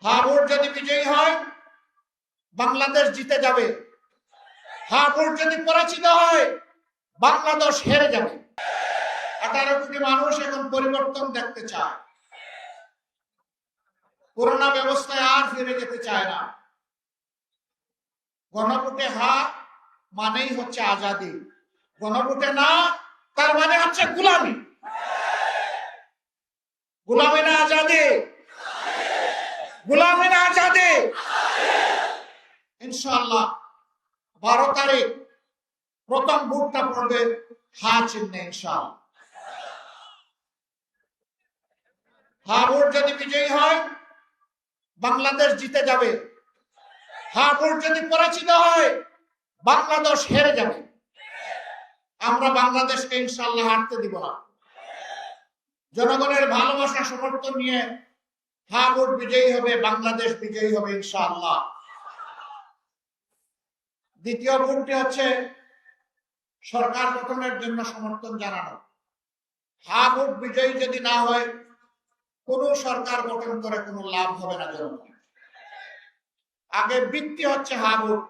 হা vote যদি বিজয়ী হয় বাংলাদেশ জিতে যাবে, হা ভোট যদি পরাজিত হয় বাংলাদেশ হেরে যাবে। 18 কোটি মানুষ এখন পরিবর্তন দেখতে চায়, পুরোনো ব্যবস্থায় আর ফিরে যেতে চায় না। গণভোটে হা মানেই হচ্ছে আজাদি, গণভোটে না তার মানে হচ্ছে গোলামি। গোলামি না আজাদি, গোলামি না আজাদি। ইনশাআল্লাহ 12 তারিখ প্রথম ভোটটা পড়বে হা চিহ্নে। ইনশাআল্লাহ হা ভোট যদি বিজয়ী হয় বাংলাদেশ জিতে যাবে, হা ভোট যদি পরাজিত হয় বাংলাদেশ হেরে যাবে। আমরা বাংলাদেশকে ইনশাআল্লাহ হারতে দিব না। জনগণের ভালোবাসা সমর্থন নিয়ে হা ভোট বিজয়ী হবে, বাংলাদেশ বিজয়ী হবে ইনশাআল্লাহ। দ্বিতীয় ভোটটি হচ্ছে সরকার গঠনের জন্য সমর্থন জানানো। হা ভোট বিজয়ী যদি না হয় কোন সরকার গঠন করে কোনো লাভ হবে না জনগণ। আগে ভিত্তি হচ্ছে হা ভোট,